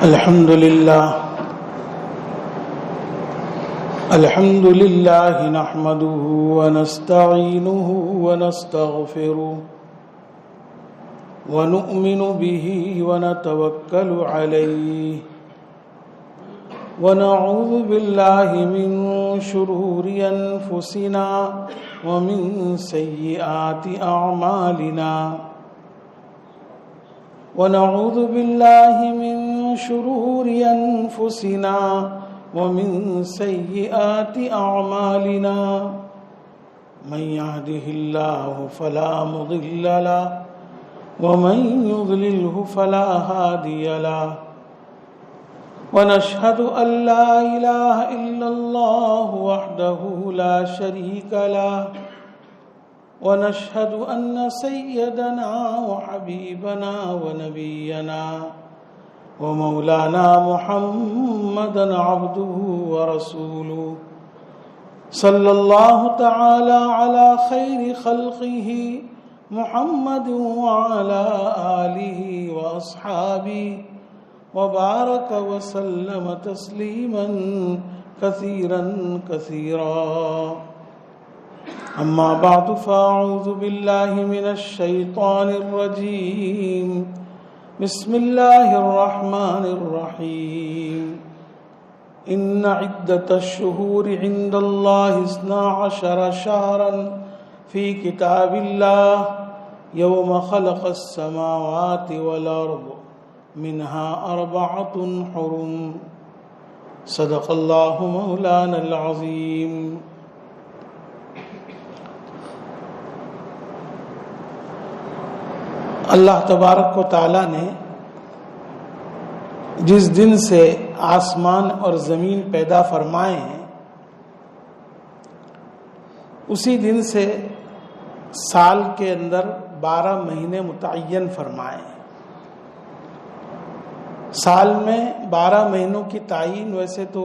الحمد لله نحمده ونستعينه ونستغفره ونؤمن به ونتوكل عليه ونعوذ بالله من شرور أنفسنا ومن سيئات أعمالنا ونعوذ بالله من شرور أنفسنا ومن سيئات أعمالنا من يهده الله فلا مضل له ومن يضلله فلا هادي له ونشهد أن لا إله إلا الله وحده لا شريك له ونشهد أن سيدنا وحبيبنا ونبينا ومولانا محمدا عبده ورسوله صلى الله تعالى على خير خلقه محمد وعلى آله وأصحابه وبارك وسلم تسليما كثيرا كثيرا أما بعد فأعوذ بالله من الشيطان الرجيم بسم الله الرحمن الرحيم إن عدة الشهور عند الله 12 شهرا في كتاب الله يوم خلق السماوات والأرض منها 4 حرم صدق الله مولانا العظيم. اللہ تبارک و تعالیٰ نے جس دن سے آسمان اور زمین پیدا فرمائے ہیں اسی دن سے سال کے اندر 12 مہینے متعین فرمائے ہیں. سال میں 12 مہینوں کی تعین ویسے تو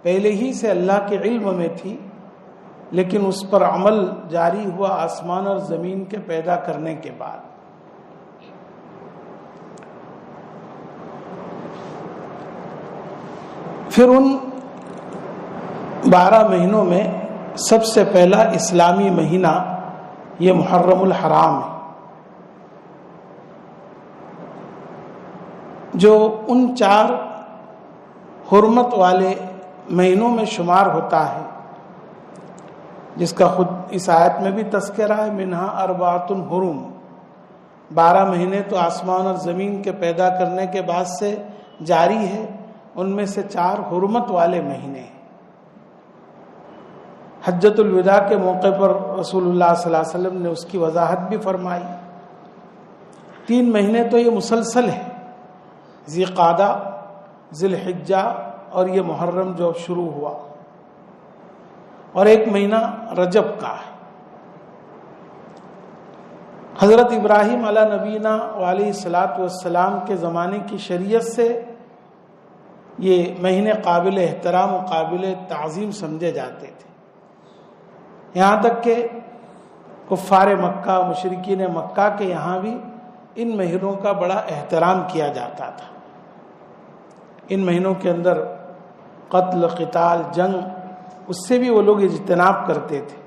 پہلے ہی سے اللہ کے علم میں تھی، لیکن اس پر عمل جاری ہوا آسمان اور زمین کے پیدا کرنے کے بعد. پھر ان 12 مہینوں میں سب سے پہلا اسلامی مہینہ یہ محرم الحرام ہے، جو ان 4 حرمت والے مہینوں میں شمار ہوتا ہے جس کا خود اس آیت میں بھی تذکرہ ہے. منہا 4 حرم، 12 مہینے تو آسمان اور زمین کے پیدا کرنے کے بعد سے جاری ہے، ان میں سے 4 حرمت والے مہینے ہیں. حجۃ الوداع کے موقع پر رسول اللہ صلی اللہ علیہ وسلم نے اس کی وضاحت بھی فرمائی. 3 مہینے تو یہ مسلسل ہے، ذی قعدہ، ذی الحجہ اور یہ محرم جو شروع ہوا، اور 1 مہینہ رجب کا ہے. حضرت ابراہیم علیہ نبینا علیہ الصلاۃ والسلام کے زمانے کی شریعت سے یہ مہینے قابل احترام و قابل تعظیم سمجھے جاتے تھے، یہاں تک کہ کفار مکہ، مشرکین مکہ کے یہاں بھی ان مہینوں کا بڑا احترام کیا جاتا تھا. ان مہینوں کے اندر قتل، قتال، جنگ، اس سے بھی وہ لوگ اجتناب کرتے تھے،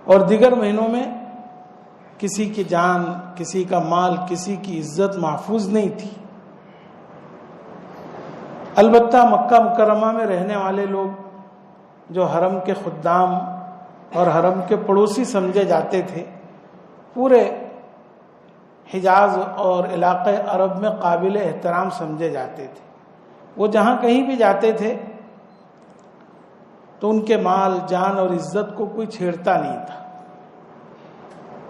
اور دیگر مہینوں میں کسی کی جان، کسی کا مال، کسی کی عزت محفوظ نہیں تھی. البتہ مکہ مکرمہ میں رہنے والے لوگ جو حرم کے خدام اور حرم کے پڑوسی سمجھے جاتے تھے، پورے حجاز اور علاقہ عرب میں قابل احترام سمجھے جاتے تھے. وہ جہاں کہیں بھی جاتے تھے تو ان کے مال، جان اور عزت کو کوئی چھیڑتا نہیں تھا،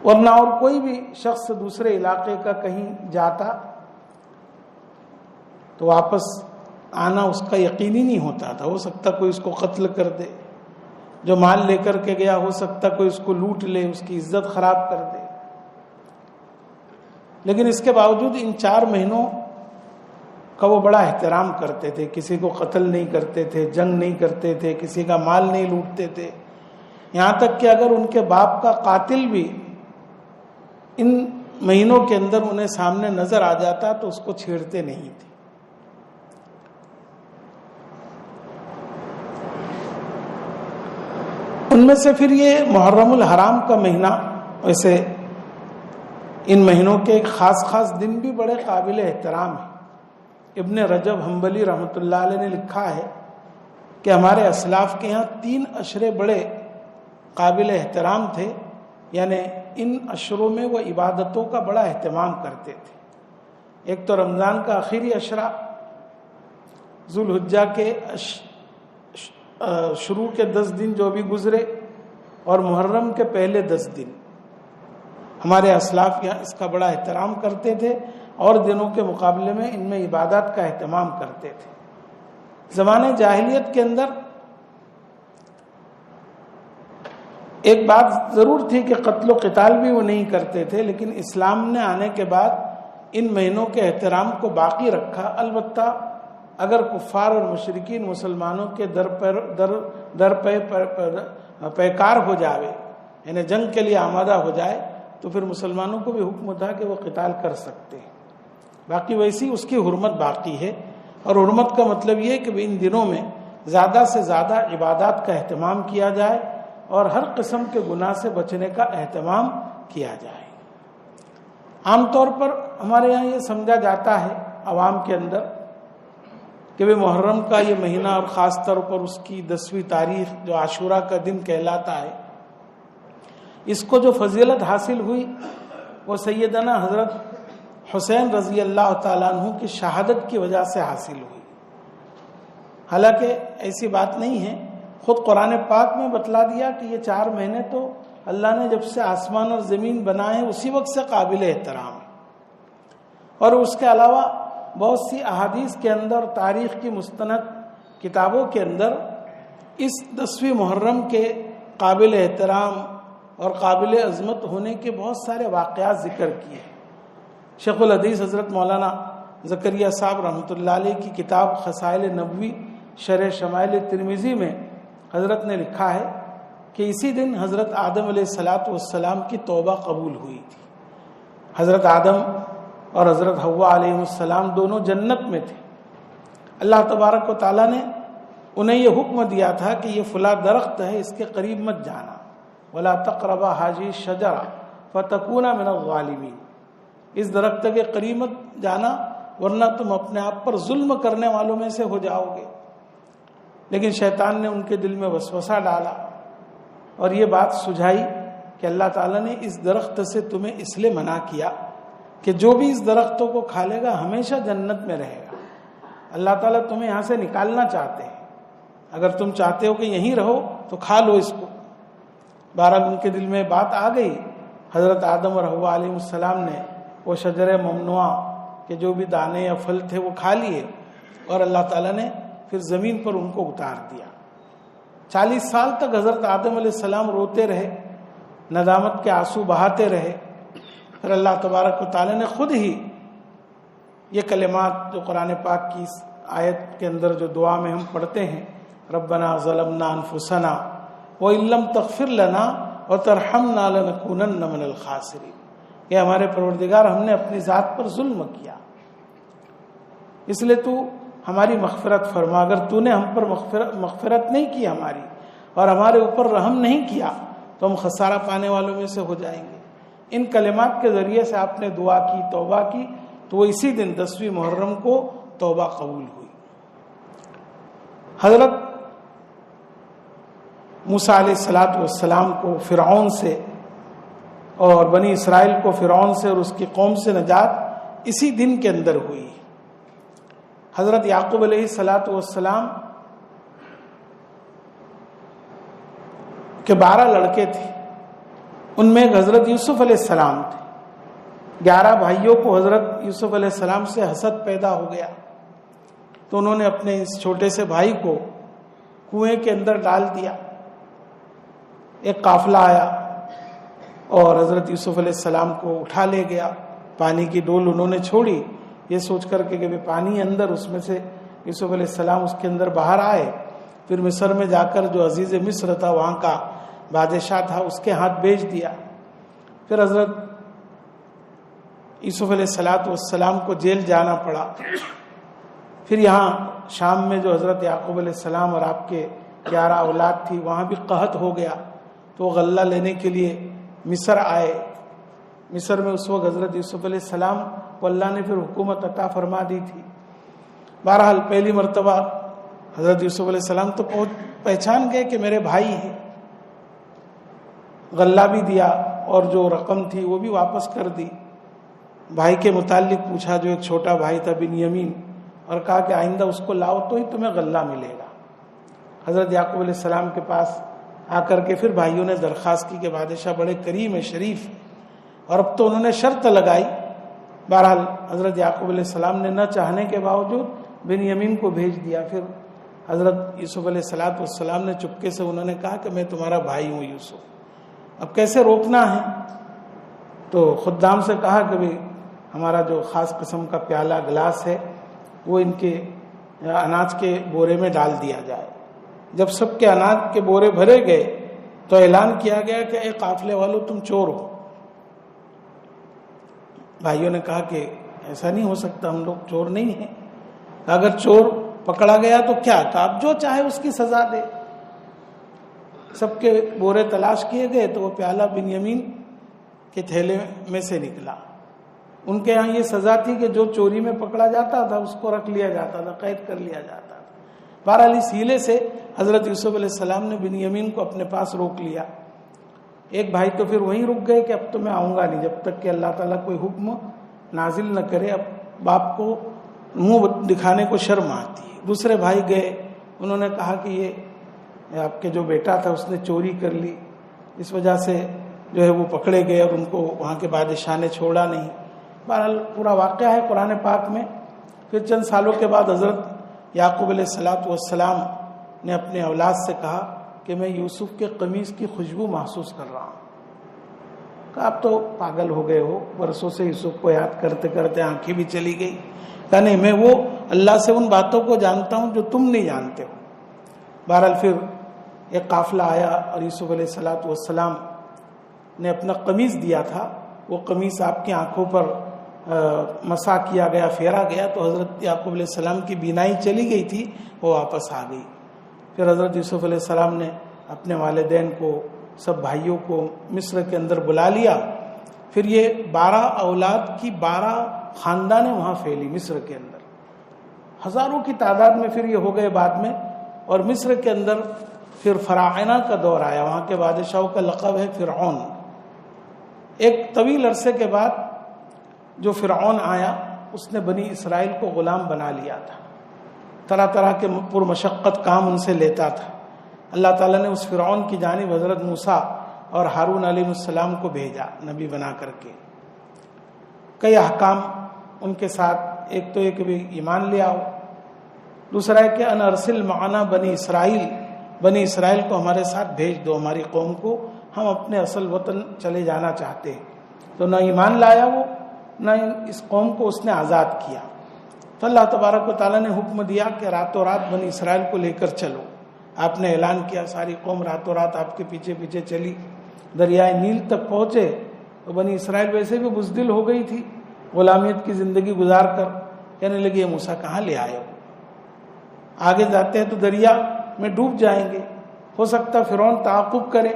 ورنہ اور کوئی بھی شخص دوسرے علاقے کا کہیں جاتا تو واپس آنا اس کا یقینی نہیں ہوتا تھا. ہو سکتا کوئی اس کو قتل کر دے، جو مال لے کر کے گیا ہو سکتا کوئی اس کو لوٹ لے، اس کی عزت خراب کر دے. لیکن اس کے باوجود ان 4 مہینوں کا وہ بڑا احترام کرتے تھے. کسی کو قتل نہیں کرتے تھے، جنگ نہیں کرتے تھے، کسی کا مال نہیں لوٹتے تھے. یہاں تک کہ اگر ان کے باپ کا قاتل بھی ان مہینوں کے اندر انہیں سامنے نظر آ جاتا تو اس کو چھیڑتے نہیں تھے. ان میں سے پھر یہ محرم الحرام کا مہینہ، ویسے ان مہینوں کے خاص خاص دن بھی بڑے قابل احترام ہیں۔ ابن رجب حنبلی رحمۃ اللہ علیہ نے لکھا ہے کہ ہمارے اسلاف کے یہاں 3 عشرے بڑے قابل احترام تھے، یعنی ان عشروں میں وہ عبادتوں کا بڑا اہتمام کرتے تھے۔ ایک تو رمضان کا آخری عشرہ، ذوالحجہ کے شروع کے 10 دن جو بھی گزرے، اور محرم کے پہلے 10 دن ہمارے اسلاف یہاں اس کا بڑا احترام کرتے تھے، اور دنوں کے مقابلے میں ان میں عبادات کا اہتمام کرتے تھے۔ زمانے جاہلیت کے اندر ایک بات ضرور تھی کہ قتل و قتال بھی وہ نہیں کرتے تھے، لیکن اسلام نے آنے کے بعد ان مہینوں کے احترام کو باقی رکھا۔ البتہ اگر کفار اور مشرکین مسلمانوں کے در پیکار ہو جاوے، یعنی جنگ کے لیے آمادہ ہو جائے، تو پھر مسلمانوں کو بھی حکم تھا کہ وہ قتال کر سکتے ہیں۔ باقی ویسی اس کی حرمت باقی ہے، اور حرمت کا مطلب یہ ہے کہ ان دنوں میں زیادہ سے زیادہ عبادات کا اہتمام کیا جائے اور ہر قسم کے گناہ سے بچنے کا اہتمام کیا جائے۔ عام طور پر ہمارے یہاں یہ سمجھا جاتا ہے عوام کے اندر کہ وہ محرم کا یہ مہینہ، اور خاص طور پر اس کی 10ویں تاریخ جو عاشورہ کا دن کہلاتا ہے، اس کو جو فضیلت حاصل ہوئی وہ سیدنا حضرت حسین رضی اللہ تعالیٰ عنہ کی شہادت کی وجہ سے حاصل ہوئی۔ حالانکہ ایسی بات نہیں ہے، خود قرآن پاک میں بتلا دیا کہ یہ 4 مہینے تو اللہ نے جب سے آسمان اور زمین بنائے اسی وقت سے قابل احترام ہے۔ اور اس کے علاوہ بہت سی احادیث کے اندر، تاریخ کی مستند کتابوں کے اندر اس 10ویں محرم کے قابل احترام اور قابل عظمت ہونے کے بہت سارے واقعات ذکر کیے۔ شیخ الحدیث حضرت مولانا زکریا صاحب رحمۃ اللہ علیہ کی کتاب خصائل نبوی شرح شمائل ترمذی میں حضرت نے لکھا ہے کہ اسی دن حضرت آدم علیہ السلام کی توبہ قبول ہوئی تھی۔ حضرت آدم اور حضرت حوا علیہ السلام دونوں جنت میں تھے۔ اللہ تبارک و تعالیٰ نے انہیں یہ حکم دیا تھا کہ یہ فلاں درخت ہے، اس کے قریب مت جانا، ولا تقربا هذه الشجرة فتكونا من الظالمین، اس درخت کے قریب مت جانا ورنہ تم اپنے آپ پر ظلم کرنے والوں میں سے ہو جاؤ گے۔ لیکن شیطان نے ان کے دل میں وسوسہ ڈالا اور یہ بات سجھائی کہ اللہ تعالیٰ نے اس درخت سے تمہیں اس لیے منع کیا کہ جو بھی اس درختوں کو کھا لے گا ہمیشہ جنت میں رہے گا۔ اللہ تعالیٰ تمہیں یہاں سے نکالنا چاہتے ہیں، اگر تم چاہتے ہو کہ یہیں رہو تو کھا لو اس کو۔ بہرحال ان کے دل میں بات آ گئی، حضرت آدم اور حوا علیہ السلام نے وہ شجر ممنوعہ کے جو بھی دانے یا پھل تھے وہ کھا لیے، اور اللہ تعالیٰ نے پھر زمین پر ان کو اتار دیا۔ 40 سال تک حضرت آدم علیہ السلام روتے رہے، ندامت کے آنسو بہاتے رہے۔ پھر اللہ تبارک و تعالیٰ نے خود ہی یہ کلمات جو قرآن پاک کی اس آیت کے اندر جو دعا میں ہم پڑھتے ہیں، ربنا ظلمنا انفسنا وَإِن لَّمْ تَغْفِرْ لَنَا وَتَرْحَمْنَا لَنَكُونَنَّ مِنَ الْخَاسِرِينَ، کہ ہمارے پروردگار ہم نے اپنی ذات پر ظلم کیا، اس لیے تو ہماری مغفرت فرما۔ اگر تو نے ہم پر مغفرت نہیں کی ہماری اور ہمارے اوپر رحم نہیں کیا تو ہم خسارہ پانے والوں میں سے ہو جائیں گے۔ ان کلمات کے ذریعے سے آپ نے دعا کی، توبہ کی، تو وہ اسی دن 10ویں محرم کو توبہ قبول ہوئی۔ حضرت موسیٰ علیہ السلام کو فرعون سے اور بنی اسرائیل کو فرعون سے اور اس کی قوم سے نجات اسی دن کے اندر ہوئی۔ حضرت یعقوب علیہ السلام کے 12 لڑکے تھے، ان میں ایک حضرت یوسف علیہ السلام تھے۔ 11 بھائیوں کو حضرت یوسف علیہ السلام سے حسد پیدا ہو گیا، تو انہوں نے اپنے اس چھوٹے سے بھائی کو کنویں کے اندر ڈال دیا۔ ایک قافلہ آیا اور حضرت یوسف علیہ السلام کو اٹھا لے گیا، پانی کی ڈول انہوں نے چھوڑی، یہ سوچ کر کے کہ پانی اندر، اس میں سے یوسف علیہ السلام اس کے اندر باہر آئے۔ پھر مصر میں جا کر جو عزیز مصر تھا، وہاں کا بادشاہ تھا، اس کے ہاتھ بیچ دیا۔ پھر حضرت یوسف علیہ السلام کو جیل جانا پڑا۔ پھر یہاں شام میں جو حضرت یعقوب علیہ السلام اور آپ کے 11 اولاد تھی، وہاں بھی قحط ہو گیا، تو وہ غلہ لینے کے لیے مصر آئے. مصر میں اس وقت حضرت یوسف علیہ السلام کو اللہ نے پھر حکومت عطا فرما دی تھی. بہرحال پہلی مرتبہ حضرت یوسف علیہ السلام تو پہچان گئے کہ میرے بھائی ہیں. غلہ بھی دیا اور جو رقم تھی وہ بھی واپس کر دی. بھائی کے متعلق پوچھا جو ایک چھوٹا بھائی تھا بنیامین، اور کہا کہ آئندہ اس کو لاؤ تو ہی تمہیں غلہ ملے گا. حضرت یعقوب علیہ السلام کے پاس آ کر کے پھر بھائیوں نے درخواست کی کہ بادشاہ بڑے کریم ہے، شریف، اور اب تو انہوں نے شرط لگائی. بہرحال حضرت یعقوب علیہ السلام نے نہ چاہنے کے باوجود بنیامین کو بھیج دیا. پھر حضرت یوسف علیہ السلام نے چپکے سے انہوں نے کہا کہ میں تمہارا بھائی ہوں یوسف، اب کیسے روکنا ہے؟ تو خدام سے کہا کہ بھئی ہمارا جو خاص قسم کا پیالہ گلاس ہے وہ ان کے اناج کے بورے میں ڈال دیا جائے. جب سب کے اناج کے بورے بھرے گئے تو اعلان کیا گیا کہ اے قافلے والو تم چور ہو. بھائیوں نے کہا کہ ایسا نہیں ہو سکتا، ہم لوگ چور نہیں ہیں. اگر چور پکڑا گیا تو کیا؟ کہ آپ جو چاہے اس کی سزا دے. سب کے بورے تلاش کیے گئے تو وہ پیالہ بنیامین کے تھیلے میں سے نکلا. ان کے ہاں یہ سزا تھی کہ جو چوری میں پکڑا جاتا تھا اس کو رکھ لیا جاتا تھا، قید کر لیا جاتا تھا. بہرحال اس ہیلے سے حضرت یوسف علیہ السلام نے بنیامین کو اپنے پاس روک لیا. ایک بھائی تو پھر وہیں رک گئے کہ اب تو میں آؤں گا نہیں جب تک کہ اللہ تعالیٰ کوئی حکم نازل نہ کرے. اب باپ کو منہ دکھانے کو شرم آتی ہے. دوسرے بھائی گئے، انہوں نے کہا کہ یہ آپ کے جو بیٹا تھا اس نے چوری کر لی، اس وجہ سے جو ہے وہ پکڑے گئے اور ان کو وہاں کے بادشاہ نے چھوڑا نہیں. بہرحال پورا واقعہ ہے قرآن پاک میں. پھر چند سالوں کے بعد حضرت یعقوب علیہ السلام نے اپنے اولاد سے کہا کہ میں یوسف کے قمیص کی خوشبو محسوس کر رہا ہوں. کہا آپ تو پاگل ہو گئے ہو، برسوں سے یوسف کو یاد کرتے کرتے آنکھیں بھی چلی گئی. کہا نہیں، میں وہ اللہ سے ان باتوں کو جانتا ہوں جو تم نہیں جانتے ہو. بہرحال پھر ایک قافلہ آیا اور یوسف علیہ السلام نے اپنا قمیص دیا تھا، وہ قمیص آپ کی آنکھوں پر مسا کیا گیا، پھیرا گیا تو حضرت یعقوب علیہ السلام کی بینائی چلی گئی تھی، وہ واپس آ گئی. پھر حضرت یوسف علیہ السلام نے اپنے والدین کو، سب بھائیوں کو مصر کے اندر بلا لیا. پھر یہ 12 اولاد کی 12 خاندانیں وہاں پھیلی مصر کے اندر، ہزاروں کی تعداد میں. پھر یہ ہو گئے بعد میں، اور مصر کے اندر پھر فراعنہ کا دور آیا. وہاں کے بادشاہوں کا لقب ہے فرعون. ایک طویل عرصے کے بعد جو فرعون آیا اس نے بنی اسرائیل کو غلام بنا لیا تھا، طرح طرح کے پرمشقت کام ان سے لیتا تھا. اللہ تعالیٰ نے اس فرعون کی جانب حضرت موسیٰ اور ہارون علیہ السلام کو بھیجا نبی بنا کر کے. کئی احکام ان کے ساتھ، ایک تو یہ کہ بھی ایمان لے آؤ، دوسرا ہے کہ ان ارسل معنا بنی اسرائیل کو ہمارے ساتھ بھیج دو، ہماری قوم کو، ہم اپنے اصل وطن چلے جانا چاہتے ہیں. تو نہ ایمان لایا وہ، نہ اس قوم کو اس نے آزاد کیا. تو اللہ تبارک و تعالیٰ نے حکم دیا کہ راتوں رات بنی اسرائیل کو لے کر چلو. آپ نے اعلان کیا، ساری قوم راتوں رات آپ کے پیچھے پیچھے چلی. دریائے نیل تک پہنچے تو بنی اسرائیل ویسے بھی بزدل ہو گئی تھی غلامیت کی زندگی گزار کر. کہنے لگی یہ موسیٰ کہاں لے آئے ہو، آگے جاتے ہیں تو دریا میں ڈوب جائیں گے، ہو سکتا فرعون تعاقب کرے.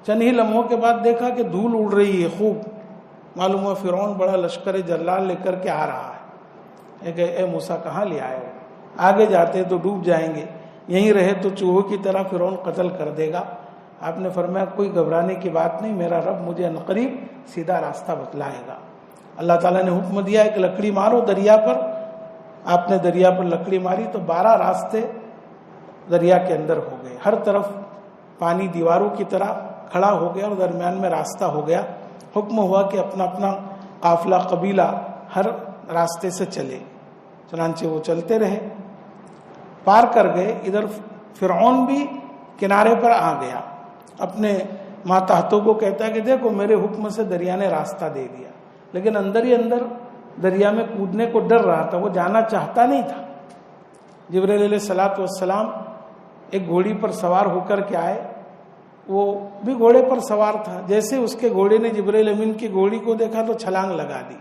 چند ہی لمحوں کے بعد دیکھا کہ دھول اڑ رہی ہے خوب، معلوم ہوا فرعون بڑا لشکر جلال لے کر کے آ رہا ہے. کہ اے موسیٰ کہاں لے آئے ہو، آگے جاتے تو ڈوب جائیں گے، یہیں رہے تو چوہوں کی طرح فرعون قتل کر دے گا. آپ نے فرمایا کوئی گھبرانے کی بات نہیں، میرا رب مجھے عنقریب سیدھا راستہ بتلائے گا. اللہ تعالیٰ نے حکم دیا ایک لکڑی مارو دریا پر. آپ نے دریا پر لکڑی ماری تو 12 راستے دریا کے اندر ہو گئے. ہر طرف پانی دیواروں کی طرح کھڑا ہو گیا اور درمیان میں راستہ ہو گیا. حکم ہوا کہ اپنا اپنا قافلہ قبیلہ ہر راستے سے چلے. چنانچہ وہ چلتے رہے، پار کر گئے. ادھر فرعون بھی کنارے پر آ گیا، اپنے ماتحتوں کو کہتا ہے کہ دیکھو میرے حکم سے دریا نے راستہ دے دیا، لیکن اندر ہی اندر دریا میں کودنے کو ڈر رہا تھا، وہ جانا چاہتا نہیں تھا. جبرائیل علیہ السلام ایک گھوڑی پر سوار ہو کر کے آئے. وہ بھی گھوڑے پر سوار تھا. جیسے اس کے گھوڑے نے جبرائیل امین کی گھوڑی کو دیکھا تو چھلانگ لگا دی.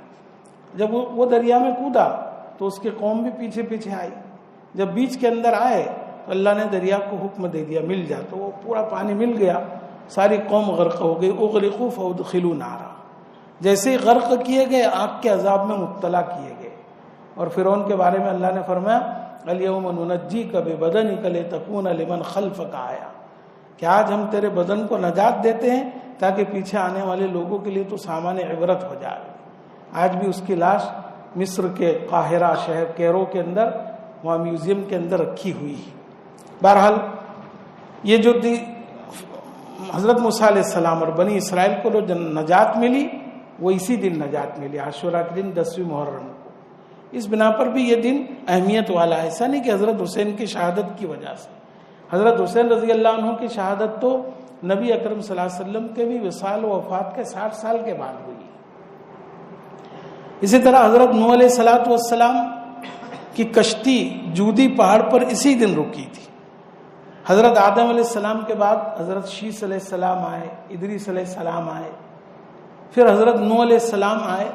جب وہ دریا میں کودا تو اس کی قوم بھی پیچھے پیچھے آئی. جب بیچ کے اندر آئے تو اللہ نے دریا کو حکم دے دیا مل جا. تو وہ پورا پانی مل گیا ساری قوم غرق ہو گئی. اغرقوا فادخلوا نارا، جیسے ہی غرق کیے گئے آگ کے عذاب میں مبتلا کیے گئے. اور فرعون کے بارے میں اللہ نے فرمایا الیوم ننجیک ببدنک لتکون لمن خلفک آیا، کہ آج ہم تیرے بدن کو نجات دیتے ہیں تاکہ پیچھے آنے والے لوگوں کے لیے تو سامان عبرت ہو جائے. آج بھی اس کی لاش مصر کے قاہرہ شہر کیرو کے اندر وہاں میوزیم کے اندر رکھی ہوئی ہے. بہرحال یہ جو حضرت موسیٰ علیہ السلام اور بنی اسرائیل کو جو نجات ملی وہ اسی دن نجات ملی، عاشوراء کے دن 10ویں محرم کو. اس بنا پر بھی یہ دن اہمیت والا ہے. ایسا نہیں کہ حضرت حسین کی شہادت کی وجہ سے. حضرت حسین رضی اللہ عنہ کی شہادت تو نبی اکرم صلی اللہ علیہ وسلم کے بھی وصال و وفات کے 60 سال کے بعد ہوئی. اسی طرح حضرت نوح علیہ السلام کی کشتی جودی پہاڑ پر اسی دن رکی تھی. حضرت آدم علیہ السلام کے بعد حضرت شیس علیہ السلام آئے، ادریس علیہ السلام آئے، پھر حضرت نوح علیہ السلام آئے.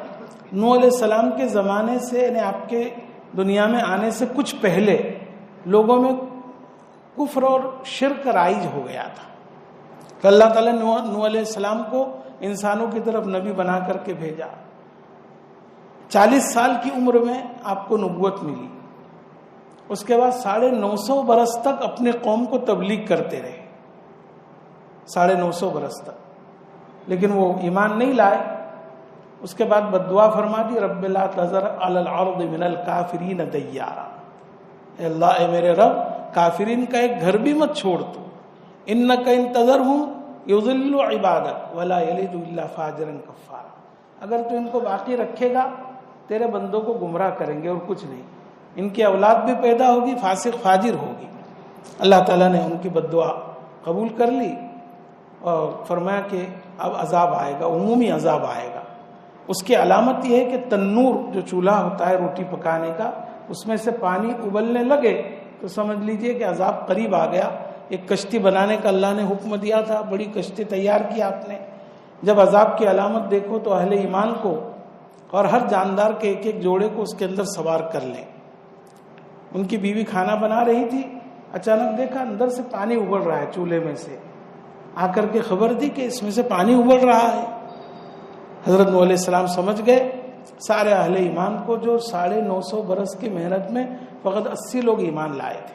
نوح علیہ السلام کے زمانے سے یعنی آپ کے دنیا میں آنے سے کچھ پہلے لوگوں میں کفر اور شرک رائج ہو گیا تھا. کہ اللہ تعالیٰ نے نوح علیہ السلام کو انسانوں کی طرف نبی بنا کر کے بھیجا. 40 سال کی عمر میں آپ کو نبوت ملی. اس کے بعد 950 برس تک اپنے قوم کو تبلیغ کرتے رہے، 950 برس تک، لیکن وہ ایمان نہیں لائے. اس کے بعد بددعا فرما دی رب لا تذر علی الارض من الکافرین دیارا، اے اللہ اے میرے رب کافرین کا ایک گھر بھی مت چھوڑ تو. انک ان تذرہم یضلوا عبادک ولا یلدوا الا فاجرا کفارا، اگر تو ان کو باقی رکھے گا تیرے بندوں کو گمراہ کریں گے اور کچھ نہیں، ان کی اولاد بھی پیدا ہوگی فاسق فاجر ہوگی. اللہ تعالیٰ نے ان کی بددعا قبول کر لی اور فرمایا کہ اب عذاب آئے گا، عمومی عذاب آئے گا. اس کی علامت یہ ہے کہ تنور جو چولہا ہوتا ہے روٹی پکانے کا، اس میں سے پانی ابلنے لگے تو سمجھ لیجئے کہ عذاب قریب آ گیا. ایک کشتی بنانے کا اللہ نے حکم دیا تھا، بڑی کشتی تیار کی آپ نے. جب عذاب کی علامت دیکھو تو اہل ایمان کو اور ہر جاندار کے ایک ایک جوڑے کو اس کے اندر سوار کر لیں. ان کی بیوی کھانا بنا رہی تھی، اچانک دیکھا اندر سے پانی ابل رہا ہے چولہے میں سے. آ کر کے خبر دی کہ اس میں سے پانی ابل رہا ہے. حضرت نوح علیہ السلام سمجھ گئے. سارے اہل ایمان کو جو 950 برس کی محنت میں فقط 80 لوگ ایمان لائے تھے،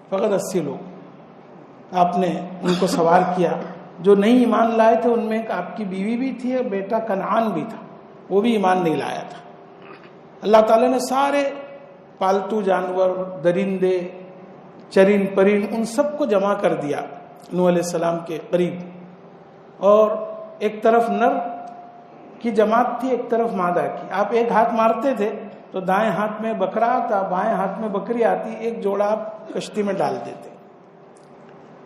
فقط 80 لوگ آپ نے ان کو سوار کیا. جو نہیں ایمان لائے تھے ان میں ایک آپ کی بیوی بھی تھی اور بیٹا کنعان بھی تھا، وہ بھی ایمان نہیں لایا تھا. اللہ تعالیٰ نے سارے پالتو جانور، درندے، چرین پرین، ان سب کو جمع کر دیا نوح علیہ السلام کے قریب. اور ایک طرف نر کی جماعت تھی، ایک طرف مادہ کی. آپ ایک ہاتھ مارتے تھے تو دائیں ہاتھ میں بکرا آتا، بائیں ہاتھ میں بکری آتی، ایک جوڑا آپ کشتی میں ڈال دیتے.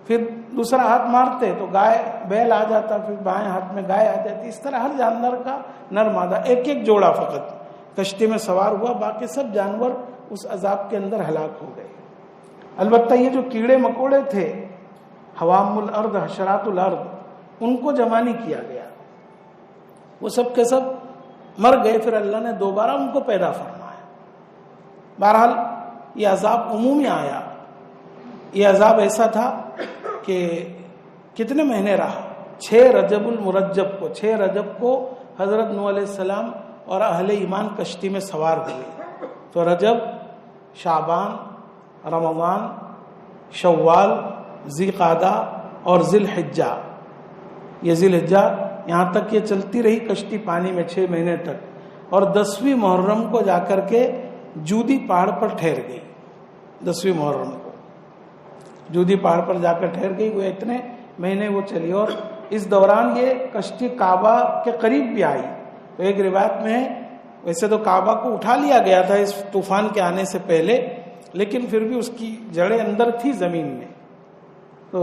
پھر دوسرا ہاتھ مارتے تو گائے بیل آ جاتا، پھر بائیں ہاتھ میں گائے آ جاتی. اس طرح ہر جانور کا نر مادہ ایک ایک جوڑا فقط کشتی میں سوار ہوا، باقی سب جانور اس عذاب کے اندر ہلاک ہو گئے. البتہ یہ جو کیڑے مکوڑے تھے، حوام الارض، حشرات الارض، ان کو جمع نہیں کیا گیا، وہ سب کے سب مر گئے. پھر اللہ نے دوبارہ ان کو پیدا فرمایا. بہرحال یہ عذاب عمومی آیا. یہ عذاب ایسا تھا کہ کتنے مہینے رہا. 6 رجب المرجب کو، 6 رجب کو حضرت نوح علیہ السلام اور اہل ایمان کشتی میں سوار ہوئے. تو رجب، شعبان، رمضان، شوال، ذی قعدہ اور ذی الحجہ. یہ ذی الحجہ یہاں تک یہ چلتی رہی کشتی پانی میں 6 مہینے تک. اور 10ویں محرم کو جا کر کے جودی پہاڑ پر ٹھہر گئی. 10ویں محرم کو جودی پہاڑ پر جا کر ٹھہر گئی. وہ اتنے مہینے وہ چلی. اور اس دوران یہ کشتی کعبہ کے قریب بھی آئی. تو ایک روایت میں ہے، ویسے تو کعبہ کو اٹھا لیا گیا تھا اس طوفان کے آنے سے پہلے، لیکن پھر بھی اس کی جڑیں اندر تھی زمین میں. تو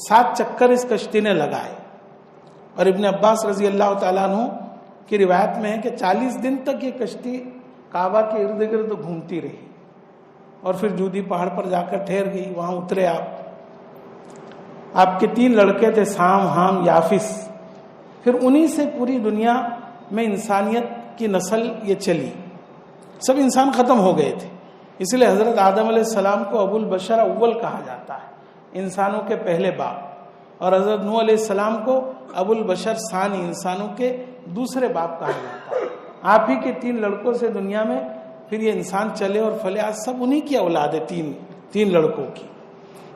7 چکر اس کشتی نے لگائے. اور ابن عباس رضی اللہ تعالیٰ عنہ کی روایت میں ہے کہ 40 دن تک یہ کشتی کعبہ کے ارد گرد گھومتی رہی اور پھر جودی پہاڑ پر جا کر ٹھہر گئی. وہاں اترے آپ کے 3 لڑکے تھے، سام، حام، یافس. پھر انہی سے پوری دنیا میں انسانیت کی نسل یہ چلی. سب انسان ختم ہو گئے تھے. اس لیے حضرت آدم علیہ السلام کو ابو البشر اول کہا جاتا ہے، انسانوں کے پہلے باپ. اور حضرت نوح علیہ السلام کو ابو البشر ثانی، انسانوں کے دوسرے باپ کہا جاتا ہے۔ آپ ہی کے 3 لڑکوں سے دنیا میں پھر یہ انسان چلے اور پھلے، آج سب انہی کی اولاد ہے، تین لڑکوں کی۔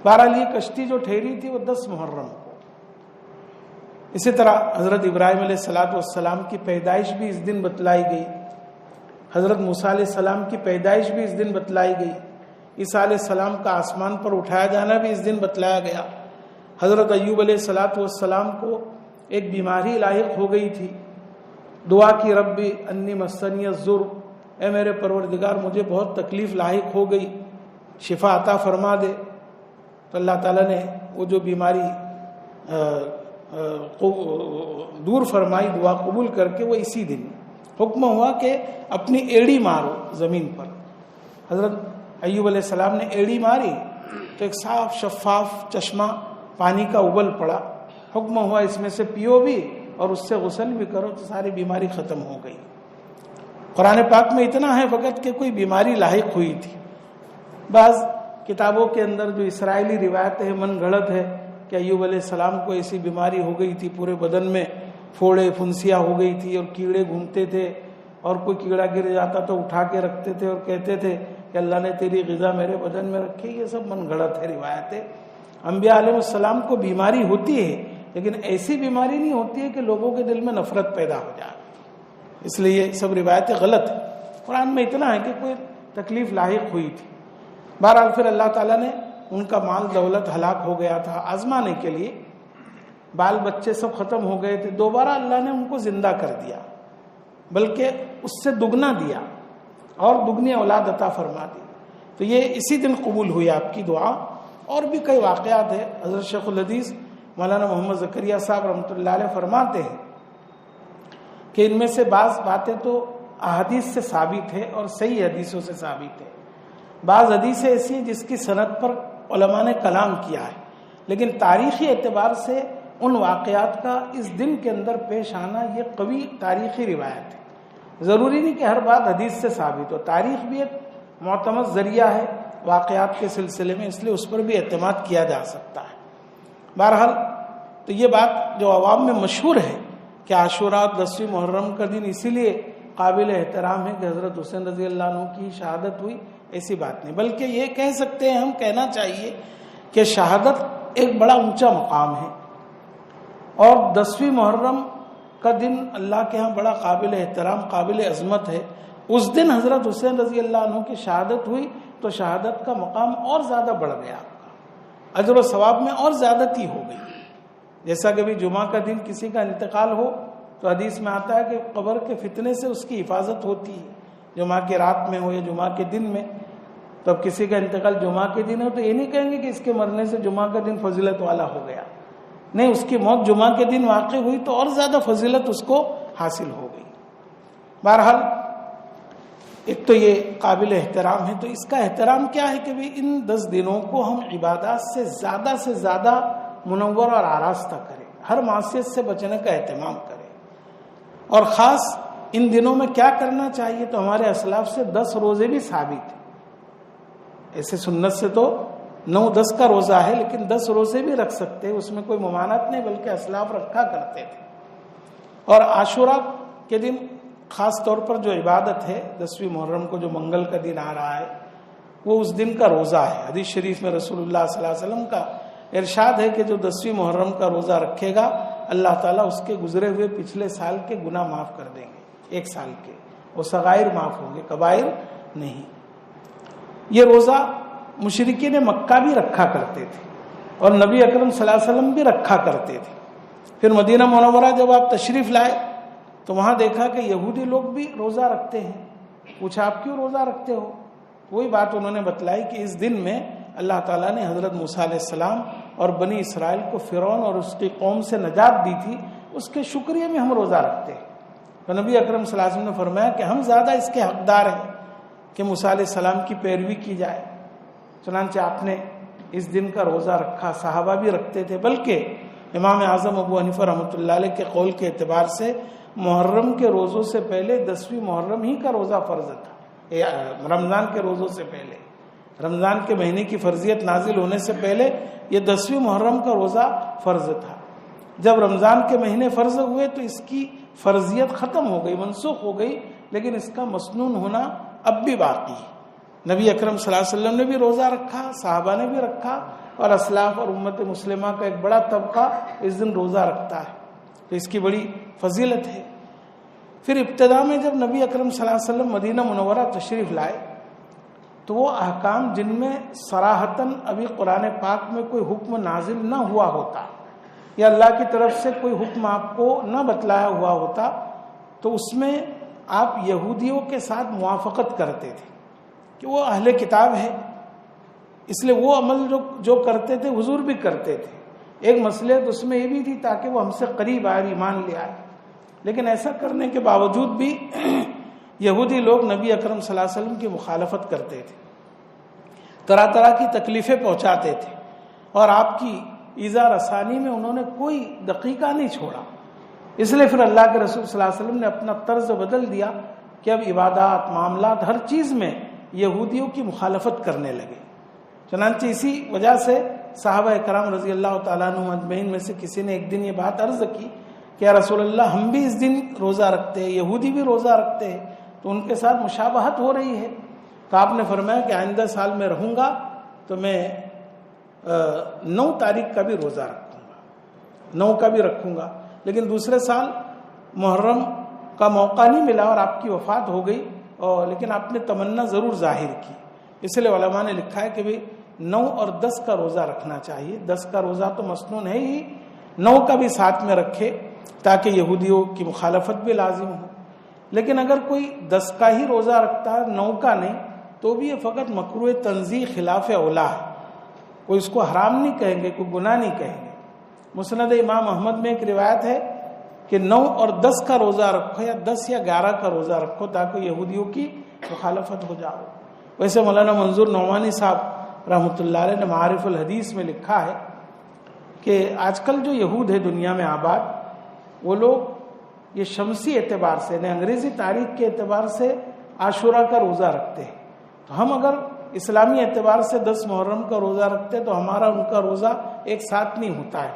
بہرحال یہ کشتی جو ٹھہری تھی وہ 10 محرم کو۔ اسی طرح حضرت ابراہیم علیہ السلام کی پیدائش بھی اس دن بتلائی گئی، حضرت موسیٰ علیہ السلام کی پیدائش بھی اس دن بتلائی گئی، عیسیٰ علیہ السلام کا آسمان پر اٹھایا جانا بھی اس دن بتلایا گیا۔ حضرت ایوب علیہ السلام کو ایک بیماری لاحق ہو گئی تھی، دعا کی ربی انی مسنی الضر، اے میرے پروردگار مجھے بہت تکلیف لاحق ہو گئی، شفا عطا فرما دے۔ تو اللہ تعالیٰ نے وہ جو بیماری دور فرمائی، دعا قبول کر کے، وہ اسی دن حکم ہوا کہ اپنی ایڑی مارو زمین پر۔ حضرت ایوب علیہ السلام نے ایڑی ماری تو ایک صاف شفاف چشمہ پانی کا ابل پڑا، حکم ہوا اس میں سے پیو بھی اور اس سے غسل بھی کرو، تو ساری بیماری ختم ہو گئی۔ قرآن پاک میں اتنا ہے فقط کہ کوئی بیماری لاحق ہوئی تھی۔ بعض کتابوں کے اندر جو اسرائیلی روایتیں ہیں من گھڑت ہے کہ ایوب علیہ السلام کو ایسی بیماری ہو گئی تھی، پورے بدن میں پھوڑے پھنسیاں ہو گئی تھی اور کیڑے گھومتے تھے، اور کوئی کیڑا گر جاتا تو اٹھا کے رکھتے تھے اور کہتے تھے کہ اللہ نے تیری غذا میرے بدن میں رکھی۔ یہ سب من گھڑت ہے روایتیں۔ انبیاء علیہ السلام کو بیماری ہوتی ہے، لیکن ایسی بیماری نہیں ہوتی ہے کہ لوگوں کے دل میں نفرت پیدا ہو جائے، اس لیے یہ سب روایتیں غلط ہیں۔ قرآن میں اتنا ہے کہ کوئی تکلیف لاحق ہوئی تھی۔ بہرحال پھر اللہ تعالیٰ نے ان کا مال دولت ہلاک ہو گیا تھا، آزمانے کے لیے، بال بچے سب ختم ہو گئے تھے، دوبارہ اللہ نے ان کو زندہ کر دیا، بلکہ اس سے دگنا دیا اور دگنی اولاد عطا فرما دی۔ تو یہ اسی دن قبول ہوئی آپ کی دعا۔ اور بھی کئی واقعات ہیں۔ حضرت شیخ الحدیث مولانا محمد زکریا صاحب رحمۃ اللہ علیہ فرماتے ہیں کہ ان میں سے بعض باتیں تو احادیث سے ثابت ہے اور صحیح حدیثوں سے ثابت ہے، بعض حدیثیں ایسی ہیں جس کی سند پر علماء نے کلام کیا ہے، لیکن تاریخی اعتبار سے ان واقعات کا اس دن کے اندر پیش آنا یہ قوی تاریخی روایت ہے۔ ضروری نہیں کہ ہر بات حدیث سے ثابت ہو، تاریخ بھی ایک معتمد ذریعہ ہے واقعات کے سلسلے میں، اس لیے اس پر بھی اعتماد کیا جا سکتا ہے۔ بہرحال تو یہ بات جو عوام میں مشہور ہے کہ عاشوراء 10ویں محرم کا دن اسی لیے قابل احترام ہے کہ حضرت حسین رضی اللہ عنہ کی شہادت ہوئی، ایسی بات نہیں، بلکہ یہ کہہ سکتے ہیں، ہم کہنا چاہیے کہ شہادت ایک بڑا اونچا مقام ہے، اور 10ویں محرم کا دن اللہ کے ہاں بڑا قابل احترام، قابل عظمت ہے۔ اس دن حضرت حسین رضی اللہ عنہ کی شہادت ہوئی تو شہادت کا مقام اور زیادہ بڑھ گیا، آپ کا اجر و ثواب میں اور زیادتی ہو گئی۔ جیسا کہ بھی جمعہ کا دن کسی کا انتقال ہو تو حدیث میں آتا ہے کہ قبر کے فتنے سے اس کی حفاظت ہوتی ہے، جمعہ کی رات میں ہو یا جمعہ کے دن میں۔ تو اب کسی کا انتقال جمعہ کے دن ہو تو یہ نہیں کہیں گے کہ اس کے مرنے سے جمعہ کا دن فضیلت والا ہو گیا، نہیں، اس کی موت جمعہ کے دن واقع ہوئی تو اور زیادہ فضیلت اس کو حاصل ہو گئی۔ بہرحال ایک تو یہ قابل احترام ہے، تو اس کا احترام کیا ہے کہ بھی ان 10 دنوں کو ہم عبادات سے زیادہ منور اور آراستہ کریں، ہر معصیت سے بچنے کا اہتمام کریں۔ اور خاص ان دنوں میں کیا کرنا چاہیے، تو ہمارے اسلاف سے 10 روزے بھی ثابت ہیں، ایسے سنت سے تو 9-10 کا روزہ ہے، لیکن 10 روزے بھی رکھ سکتے ہیں، اس میں کوئی ممانعت نہیں، بلکہ اسلاف رکھا کرتے تھے۔ اور عاشوراء کے دن خاص طور پر جو عبادت ہے، 10ویں محرم کو جو منگل کا دن آ رہا ہے، وہ اس دن کا روزہ ہے۔ حدیث شریف میں رسول اللہ صلی اللہ علیہ وسلم کا ارشاد ہے کہ جو 10ویں محرم کا روزہ رکھے گا، اللہ تعالیٰ اس کے گزرے ہوئے پچھلے سال کے گناہ معاف کر دیں گے، 1 سال کے، وہ صغائر معاف ہوں گے، کبائر نہیں۔ یہ روزہ مشرکین مکہ بھی رکھا کرتے تھے اور نبی اکرم صلی اللہ علیہ وسلم بھی رکھا کرتے تھے۔ پھر مدینہ منورہ جب آپ تشریف لائے تو وہاں دیکھا کہ یہودی لوگ بھی روزہ رکھتے ہیں۔ پوچھا آپ کیوں روزہ رکھتے ہو؟ وہی بات انہوں نے بتلائی کہ اس دن میں اللہ تعالیٰ نے حضرت موسیٰ علیہ السلام اور بنی اسرائیل کو فرعون اور اس کی قوم سے نجات دی تھی، اس کے شکریہ میں ہم روزہ رکھتے ہیں۔ تو نبی اکرم صلی اللہ علیہ وسلم نے فرمایا کہ ہم زیادہ اس کے حقدار ہیں کہ موسیٰ علیہ السلام کی پیروی کی جائے، چنانچہ آپ نے اس دن کا روزہ رکھا، صحابہ بھی رکھتے تھے، بلکہ امام اعظم ابو حنیفہ رحمۃ اللہ علیہ کے قول کے اعتبار سے محرم کے روزوں سے پہلے 10ویں محرم ہی کا روزہ فرض تھا، رمضان کے روزوں سے پہلے، رمضان کے مہینے کی فرضیت نازل ہونے سے پہلے یہ 10ویں محرم کا روزہ فرض تھا. جب رمضان کے مہینے فرض ہوئے تو اس کی فرضیت ختم ہو گئی, منسوخ ہو گئی, لیکن اس کا مسنون ہونا اب بھی باقی ہے. نبی اکرم صلی اللہ علیہ وسلم نے بھی روزہ رکھا, صحابہ نے بھی رکھا, اور اسلاف اور امت مسلمہ کا ایک بڑا طبقہ اس دن روزہ رکھتا ہے, تو اس کی بڑی فضیلت ہے. پھر ابتدا میں جب نبی اکرم صلی اللہ علیہ وسلم مدینہ منورہ تشریف لائے تو وہ احکام جن میں صراحتاً ابھی قرآن پاک میں کوئی حکم نازل نہ ہوا ہوتا یا اللہ کی طرف سے کوئی حکم آپ کو نہ بتلایا ہوا ہوتا, تو اس میں آپ یہودیوں کے ساتھ موافقت کرتے تھے کہ وہ اہل کتاب ہے, اس لیے وہ عمل جو کرتے تھے حضور بھی کرتے تھے. ایک مصلحت اس میں یہ بھی تھی تاکہ وہ ہم سے قریب آئے, ایمان لے آئے. لیکن ایسا کرنے کے باوجود بھی یہودی لوگ نبی اکرم صلی اللہ علیہ وسلم کی مخالفت کرتے تھے, طرح طرح کی تکلیفیں پہنچاتے تھے, اور آپ کی ایذا رسانی میں انہوں نے کوئی دقیقہ نہیں چھوڑا. اس لیے پھر اللہ کے رسول صلی اللہ علیہ وسلم نے اپنا طرز بدل دیا کہ اب عبادات, معاملات, ہر چیز میں یہودیوں کی مخالفت کرنے لگے. چنانچہ اسی وجہ سے صحابہ کرام رضی اللہ تعالیٰ عنہ اجمعین میں سے کسی نے ایک دن یہ بات عرض کی کہ یا رسول اللہ, ہم بھی اس دن روزہ رکھتے ہیں, یہودی بھی روزہ رکھتے ہیں, تو ان کے ساتھ مشابہت ہو رہی ہے. تو آپ نے فرمایا کہ آئندہ سال میں رہوں گا تو میں 9 تاریخ کا بھی روزہ رکھوں گا, 9 کا بھی رکھوں گا. لیکن دوسرے سال محرم کا موقع نہیں ملا اور آپ کی وفات ہو گئی, لیکن آپ نے تمنا ضرور ظاہر کی. اس لیے علماء نے لکھا ہے کہ بھئی 9 اور 10 کا روزہ رکھنا چاہیے. 10 کا روزہ تو مسنون ہے ہی, 9 کا بھی ساتھ میں رکھے تاکہ یہودیوں کی مخالفت بھی لازم ہو. لیکن اگر کوئی 10 کا ہی روزہ رکھتا ہے, 9 کا نہیں, تو بھی یہ فقط مکروہ تنزیہ خلاف اولا ہے. کوئی اس کو حرام نہیں کہیں گے, کوئی گناہ نہیں کہیں گے. مسند امام احمد میں ایک روایت ہے کہ 9 اور 10 کا روزہ رکھو, یا 10 یا 11 کا روزہ رکھو تاکہ یہودیوں کی مخالفت ہو جاؤ. ویسے مولانا منظور نعمانی صاحب رحمۃ اللہ علیہ نے معارف الحدیث میں لکھا ہے کہ آج کل جو یہود ہے دنیا میں آباد, وہ لوگ یہ شمسی اعتبار سے, یعنی انگریزی تاریخ کے اعتبار سے عاشورہ کا روزہ رکھتے ہیں. تو ہم اگر اسلامی اعتبار سے 10 محرم کا روزہ رکھتے تو ہمارا ان کا روزہ ایک ساتھ نہیں ہوتا ہے.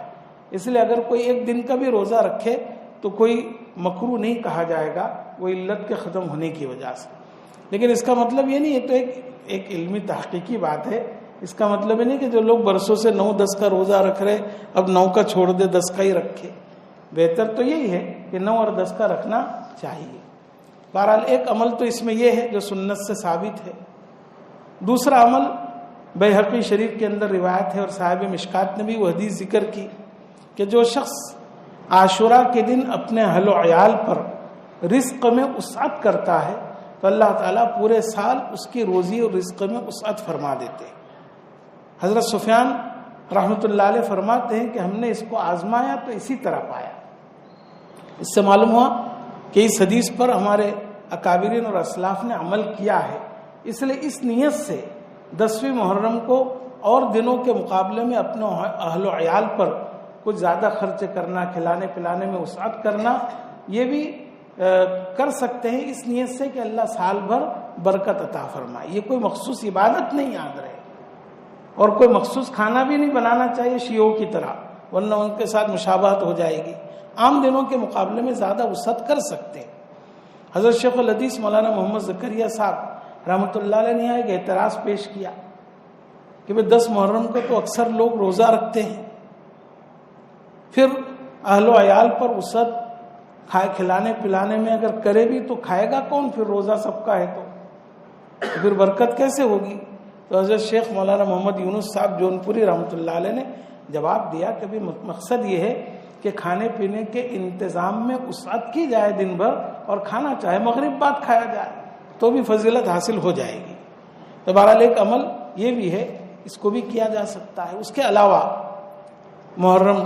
اس لیے اگر کوئی ایک دن کا بھی روزہ رکھے تو کوئی مکروہ نہیں کہا جائے گا, وہ علت کے ختم ہونے کی وجہ سے. لیکن اس کا مطلب یہ نہیں ہے, تو ایک علمی تحقیقی بات ہے. اس کا مطلب یہ نہیں کہ جو لوگ برسوں سے 9-10 کا روزہ رکھ رہے اب 9 کا چھوڑ دے, 10 کا ہی رکھے. بہتر تو یہی ہے کہ 9 اور 10 کا رکھنا چاہیے. بہرحال ایک عمل تو اس میں یہ ہے جو سنت سے ثابت ہے. دوسرا عمل بیہقی شریف کے اندر روایت ہے, اور صاحب مشکات نے بھی وہ حدیث ذکر کی کہ جو شخص عاشورہ کے دن اپنے اہل و عیال پر رزق میں وسعت کرتا ہے تو اللہ تعالیٰ پورے سال اس کی روزی اور رزق میں وسعت فرما دیتے ہیں. حضرت سفیان رحمۃ اللہ علیہ فرماتے ہیں کہ ہم نے اس کو آزمایا تو اسی طرح پایا. اس سے معلوم ہوا کہ اس حدیث پر ہمارے اکابرین اور اسلاف نے عمل کیا ہے. اس لیے اس نیت سے 10ویں محرم کو اور دنوں کے مقابلے میں اپنے اہل و عیال پر کچھ زیادہ خرچ کرنا, کھلانے پلانے میں وسعت کرنا, یہ بھی کر سکتے ہیں اس نیت سے کہ اللہ سال بھر برکت عطا فرمائے. یہ کوئی مخصوص عبادت نہیں یاد رہے, اور کوئی مخصوص کھانا بھی نہیں بنانا چاہیے شیعوں کی طرح, ورنہ ان کے ساتھ مشابہت ہو جائے گی. عام دنوں کے مقابلے میں زیادہ وسعت کر سکتے ہیں. حضرت شیخ الحدیث مولانا محمد زکریا صاحب رحمۃ اللہ علیہ نے ایک اعتراض پیش کیا کہ 10 محرم کو تو اکثر لوگ روزہ رکھتے ہیں, پھر اہل و عیال پر وسعت کھلانے پلانے میں اگر کرے بھی تو کھائے گا کون؟ پھر روزہ سب کا ہے تو پھر برکت کیسے ہوگی؟ تو حضرت شیخ مولانا محمد یونس صاحب جونپوری رحمۃ اللہ علیہ نے جواب دیا کہ بھی مقصد یہ ہے کہ کھانے پینے کے انتظام میں وسعت کی جائے دن بھر, اور کھانا چاہے مغرب بعد کھایا جائے تو بھی فضیلت حاصل ہو جائے گی. تو بہرحال ایک عمل یہ بھی ہے, اس کو بھی کیا جا سکتا ہے. اس کے علاوہ محرم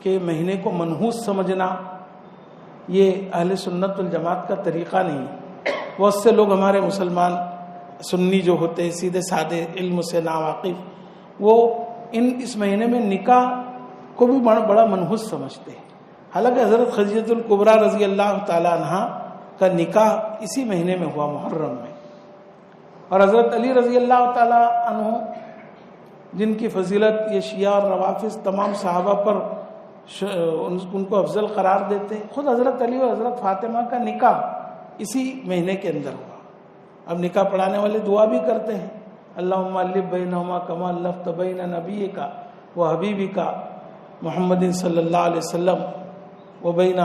کے مہینے کو منحوس سمجھنا یہ اہل سنت والجماعت کا طریقہ نہیں. بہت سے لوگ ہمارے مسلمان سنی جو ہوتے ہیں سیدھے سادے علم سے ناواقف, وہ اس مہینے میں نکاح کو بھی بڑا منحوس سمجھتے ہیں. حالانکہ حضرت خدیجہ الکبریٰ رضی اللہ تعالیٰ عنہا کا نکاح اسی مہینے میں ہوا, محرم میں. اور حضرت علی رضی اللہ تعالیٰ عنہ جن کی فضیلت یہ شیعہ اور روافض تمام صحابہ پر ان کو افضل قرار دیتے ہیں. خود حضرت علی اور حضرت فاطمہ کا نکاح اسی مہینے کے اندر ہوا. اب نکاح پڑھانے والے دعا بھی کرتے ہیں اللہم الف بینہما کما الفت بین نبیک و حبیبک محمد صلی اللہ علیہ وسلم و بین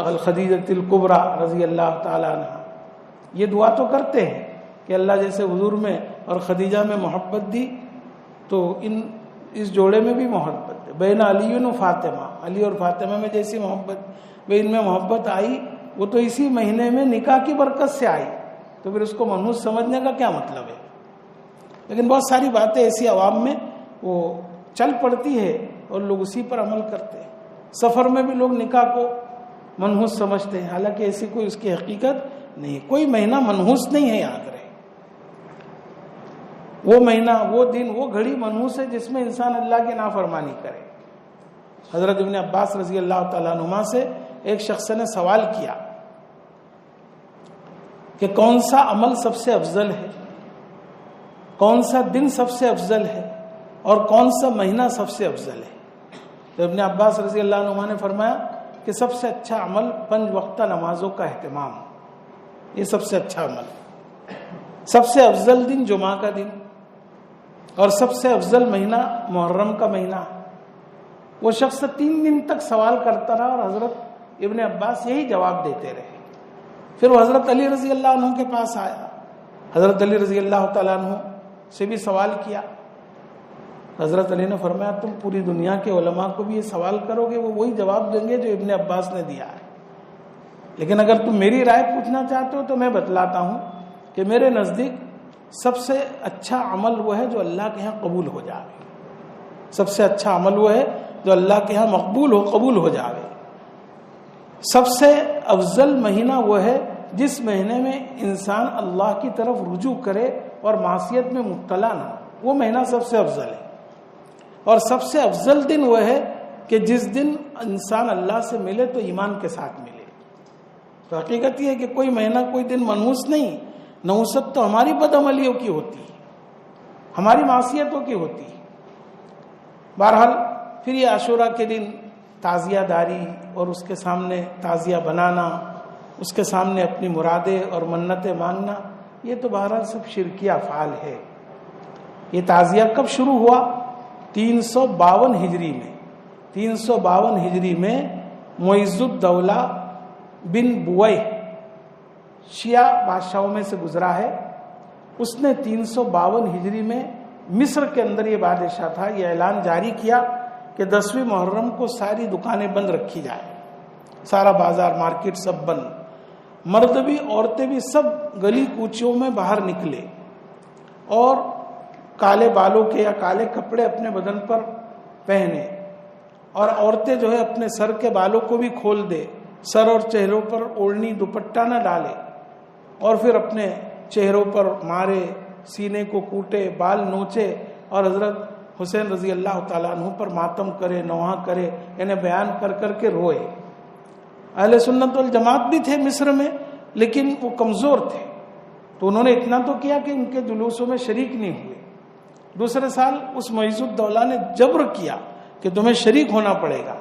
الخدیجۃ الکبریٰ رضی اللہ تعالیٰ عنہ. یہ دعا تو کرتے ہیں کہ اللہ جیسے حضور میں اور خدیجہ میں محبت دی تو اس جوڑے میں بھی محبت ہے. بین علی و فاطمہ، علی اور فاطمہ میں جیسی محبت ان میں محبت آئی وہ تو اسی مہینے میں نکاح کی برکت سے آئی. تو پھر اس کو منحوس سمجھنے کا کیا مطلب ہے؟ لیکن بہت ساری باتیں ایسی عوام میں وہ چل پڑتی ہے اور لوگ اسی پر عمل کرتے ہیں. سفر میں بھی لوگ نکاح کو منحوس سمجھتے ہیں، حالانکہ ایسی کوئی اس کی حقیقت نہیں. کوئی مہینہ منحوس نہیں ہے، یاد رہے. وہ مہینہ، وہ دن، وہ گھڑی منحوس ہے جس میں انسان اللہ کی نافرمانی کرے. حضرت ابن عباس رضی اللہ تعالیٰ عنہما سے ایک شخص نے سوال کیا کہ کون سا عمل سب سے افضل ہے، کون سا دن سب سے افضل ہے اور کون سا مہینہ سب سے افضل ہے. تو ابن عباس رضی اللہ عنہما نے فرمایا کہ سب سے اچھا عمل 5 وقتہ نمازوں کا اہتمام، یہ سب سے اچھا عمل. سب سے افضل دن جمعہ کا دن اور سب سے افضل مہینہ محرم کا مہینہ. وہ شخص 3 دن تک سوال کرتا رہا اور حضرت ابن عباس یہی جواب دیتے رہے. پھر وہ حضرت علی رضی اللہ عنہ کے پاس آیا. حضرت علی رضی اللہ تعالیٰ عنہ سے بھی سوال کیا. حضرت علی نے فرمایا تم پوری دنیا کے علماء کو بھی یہ سوال کرو گے وہ وہی جواب دیں گے جو ابن عباس نے دیا ہے. لیکن اگر تم میری رائے پوچھنا چاہتے ہو تو میں بتلاتا ہوں کہ میرے نزدیک سب سے اچھا عمل وہ ہے جو اللہ کے ہاں قبول ہو جائے. سب سے اچھا عمل وہ ہے جو اللہ کے ہاں مقبول ہو، قبول ہو جائے. سب سے افضل مہینہ وہ ہے جس مہینے میں انسان اللہ کی طرف رجوع کرے اور معصیت میں مبتلا نہ ہو، وہ مہینہ سب سے افضل ہے. اور سب سے افضل دن وہ ہے کہ جس دن انسان اللہ سے ملے تو ایمان کے ساتھ ملے. تو حقیقت یہ ہے کہ کوئی مہینہ کوئی دن منحوس نہیں. نحوست تو ہماری بدعملیوں کی ہوتی ہے، ہماری معصیتوں کی ہوتی ہے. بہرحال پھر یہ عاشورہ کے دن تعزیہ داری اور اس کے سامنے تعزیہ بنانا، اس کے سامنے اپنی مرادیں اور منتیں مانگنا، یہ تو بہرحال سب شرکیہ افعال ہے. یہ تعزیہ کب شروع ہوا؟ 352 ہجری میں. 352 ہجری میں معز الدولہ بن بویہ شیعہ بادشاہوں میں سے گزرا ہے. اس نے 352 ہجری میں مصر کے اندر یہ بادشاہ تھا، یہ اعلان جاری کیا کہ 10ویں محرم کو ساری دکانیں بند رکھی جائے، سارا بازار مارکیٹ سب بند. مرد بھی عورتیں بھی سب گلی کوچیوں میں باہر نکلے اور کالے بالوں کے یا کالے کپڑے اپنے بدن پر پہنے، اور عورتیں جو ہے اپنے سر کے بالوں کو بھی کھول دے، سر اور چہروں پر اوڑھنی دوپٹہ نہ ڈالے، اور پھر اپنے چہروں پر مارے، سینے کو کوٹے، بال نوچے اور حضرت حسین رضی اللہ تعالیٰ عنہ پر ماتم کرے، نوحہ کرے، یعنی بیان کر کر کے روئے. اہل سنت والجماعت بھی تھے مصر میں لیکن وہ کمزور تھے، تو انہوں نے اتنا تو کیا کہ ان کے جلوسوں میں شریک نہیں ہوئے. دوسرے سال اس معز الدولہ نے جبر کیا کہ تمہیں شریک ہونا پڑے گا،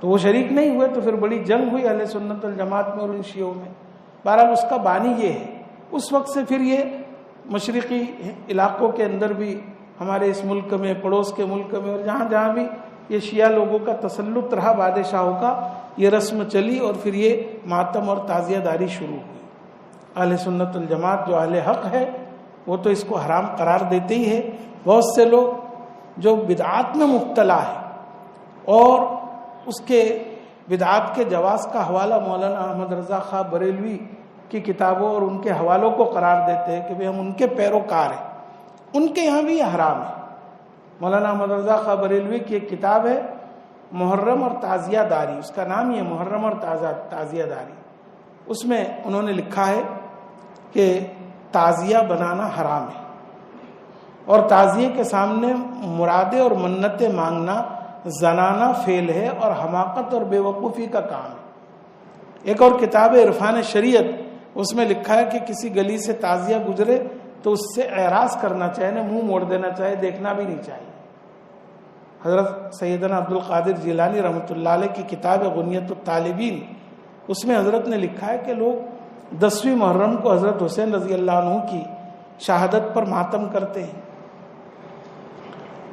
تو وہ شریک نہیں ہوئے. تو پھر بڑی جنگ ہوئی اہل سنت والجماعت میں اور ان شیعوں میں. بہرحال اس کا بانی یہ ہے. اس وقت سے پھر یہ مشرقی علاقوں کے اندر بھی، ہمارے اس ملک میں، پڑوس کے ملک میں، اور جہاں جہاں بھی یہ شیعہ لوگوں کا تسلط رہا بادشاہوں کا، یہ رسم چلی اور پھر یہ ماتم اور تعزیہ داری شروع ہوئی. اہل سنت والجماعت جو اہل حق ہے وہ تو اس کو حرام قرار دیتے ہی ہے. بہت سے لوگ جو بدعات میں مبتلا ہے اور اس کے بدعات کے جواز کا حوالہ مولانا احمد رضا خاں بریلوی کی کتابوں اور ان کے حوالوں کو قرار دیتے ہیں کہ بھئی ہم ان کے پیروکار ہیں، ان کے یہاں بھی یہ حرام ہے. مولانا احمد رضا خاں بریلوی کی ایک کتاب ہے محرم اور تعزیہ داری، اس کا نام ہی ہے محرم اور تعزیہ داری. اس میں انہوں نے لکھا ہے کہ تعزیہ بنانا حرام ہے اور تعزیے کے سامنے مرادیں اور منتیں مانگنا زنانہ فعل ہے اور حماقت اور بے وقوفی کا کام ہے. ایک اور کتاب ہے عرفان شریعت اس میں لکھا ہے کہ کسی گلی سے تازیہ گزرے تو اس سے اعراض کرنا چاہیے، منہ موڑ دینا چاہیے، دیکھنا بھی نہیں چاہیے۔ حضرت سیدنا عبد القادر جیلانی رحمۃ اللہ علیہ کی کتاب غنیت الطالبین، اس میں حضرت نے لکھا ہے کہ لوگ 10ویں محرم کو حضرت حسین رضی اللہ عنہ کی شہادت پر ماتم کرتے ہیں۔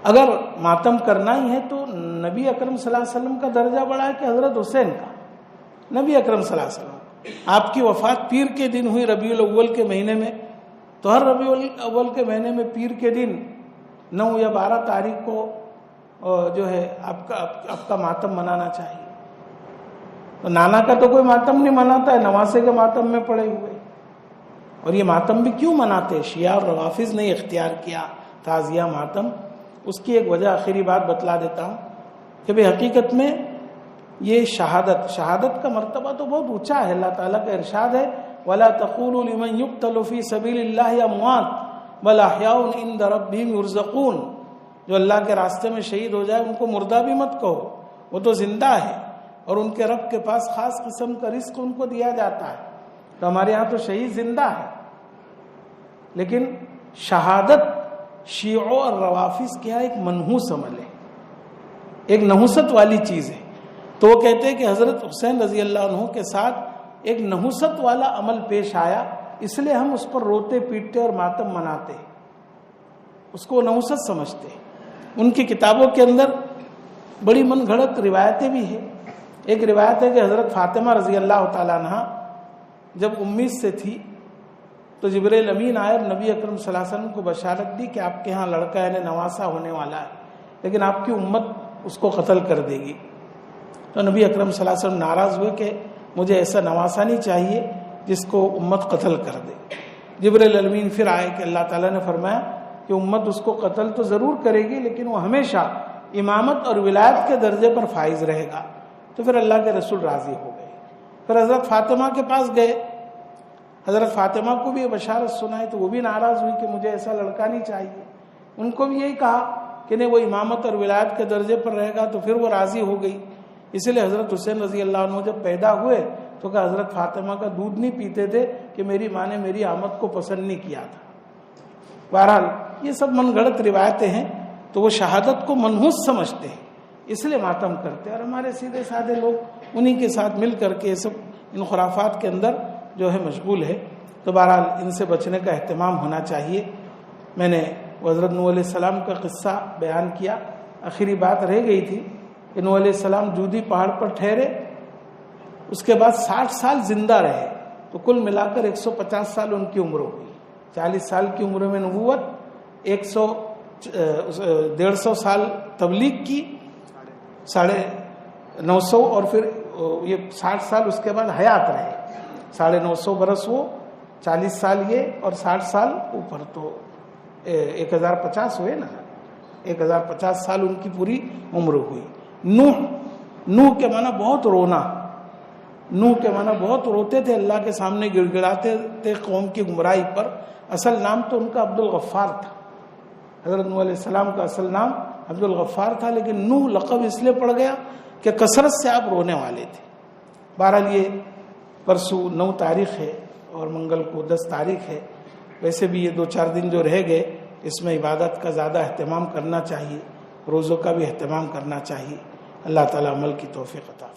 اگر ماتم کرنا ہی ہے تو نبی اکرم صلی اللہ علیہ وسلم کا درجہ بڑا ہے کہ حضرت حسین کا؟ نبی اکرم صلی اللہ علیہ وسلم آپ کی وفات پیر کے دن ہوئی ربیع الاول کے مہینے میں، تو ہر ربیع الاول کے مہینے میں پیر کے دن 9 یا 12 تاریخ کو جو ہے آپ کا ماتم منانا چاہیے۔ تو نانا کا تو کوئی ماتم نہیں مناتا ہے، نواسے کے ماتم میں پڑے ہوئے۔ اور یہ ماتم بھی کیوں مناتے؟ شیعہ اور روافظ نے اختیار کیا تعزیہ ماتم۔ اس کی ایک وجہ آخری بات بتلا دیتا ہوں کہ بے حقیقت میں یہ شہادت کا مرتبہ تو بہت اونچا ہے۔ اللہ تعالیٰ کا ارشاد ہے وَلَا تَقُولُوا لِمَنْ يُقْتَلُ فِي سَبِيلِ اللَّهِ أَمْوَاتٌ بَلْ أَحْيَاءٌ عِنْدَ رَبِّهِمْ يُرْزَقُونَ۔ جو اللہ کے راستے میں شہید ہو جائے ان کو مردہ بھی مت کہو، وہ تو زندہ ہے اور ان کے رب کے پاس خاص قسم کا رزق ان کو دیا جاتا ہے۔ تو ہمارے ہاں تو شہید زندہ ہے، لیکن شہادت شیعوں اور روافظ کے ہاں ایک منحوس عمل ہے، ایک نحوست والی چیز ہے۔ تو وہ کہتے ہیں کہ حضرت حسین رضی اللہ عنہ کے ساتھ ایک نحوست والا عمل پیش آیا، اس لیے ہم اس پر روتے پیٹتے اور ماتم مناتے ہیں، اس کو نحوست سمجھتے ہیں۔ ان کی کتابوں کے اندر بڑی من گھڑت روایتیں بھی ہیں۔ ایک روایت ہے کہ حضرت فاطمہ رضی اللہ تعالیٰ عنہ جب 19 سے تھی تو جبرائیل امین آئے اور نبی اکرم صلی اللہ علیہ وسلم کو بشارت دی کہ آپ کے ہاں لڑکا یعنی نواسا ہونے والا ہے، لیکن آپ کی امت اس کو قتل کر دے گی۔ تو نبی اکرم صلی اللہ علیہ وسلم ناراض ہوئے کہ مجھے ایسا نواسا نہیں چاہیے جس کو امت قتل کر دے۔ جبرائیل امین پھر آئے کہ اللہ تعالیٰ نے فرمایا کہ امت اس کو قتل تو ضرور کرے گی لیکن وہ ہمیشہ امامت اور ولایت کے درجے پر فائز رہے گا۔ تو پھر اللہ کے رسول راضی ہو گئے۔ پھر حضرت فاطمہ کے پاس گئے، حضرت فاطمہ کو بھی یہ بشارت سنائی تو وہ بھی ناراض ہوئی کہ مجھے ایسا لڑکا نہیں چاہیے۔ ان کو بھی یہی کہا کہ نہیں وہ امامت اور ولایت کے درجے پر رہے گا، تو پھر وہ راضی ہو گئی۔ اسی لیے حضرت حسین رضی اللہ عنہ جب پیدا ہوئے تو کہ حضرت فاطمہ کا دودھ نہیں پیتے تھے کہ میری ماں نے میری آمد کو پسند نہیں کیا تھا۔ بہرحال یہ سب من گھڑت روایتیں ہیں، تو وہ شہادت کو منحوس سمجھتے ہیں اس لیے ماتم کرتے ہیں، اور ہمارے سیدھے سادے لوگ انہی کے ساتھ مل کر کے یہ سب ان خرافات کے اندر جو ہے مشغول ہے۔ تو بہرحال ان سے بچنے کا اہتمام ہونا چاہیے۔ میں نے حضرت نوح علیہ السلام کا قصہ بیان کیا، آخری بات رہ گئی تھی کہ نوح علیہ السلام جودی پہاڑ پر ٹھہرے، اس کے بعد 60 سال زندہ رہے، تو کل ملا کر 150 سال ان کی عمر ہوئی۔ 40 سال کی عمر میں نبوت، 150 سال تبلیغ کی، 950 اور پھر یہ 60 سال اس کے بعد حیات رہے، 950 برس وہ، 40 سال یہ اور 60 سال اوپر، تو 1050 ہوئے نا، 1050 سال ان کی پوری عمر ہوئی۔ نوح کے معنی بہت رونا، نوح کے معنی بہت روتے تھے، اللہ کے سامنے گڑ گڑاتے تھے قوم کی گمراہی پر۔ اصل نام تو ان کا عبد الغفار تھا، حضرت نوح علیہ السلام کا اصل نام عبد الغفار تھا، لیکن نوح لقب اس لیے پڑ گیا کہ کثرت سے آپ رونے والے تھے۔ بہرحال یہ پرسوں 9 تاریخ ہے اور منگل کو 10 تاریخ ہے، ویسے بھی یہ 2-4 دن جو رہ گئے اس میں عبادت کا زیادہ اہتمام کرنا چاہیے، روزوں کا بھی اہتمام کرنا چاہیے۔ اللہ تعالیٰ عمل کی توفیق عطا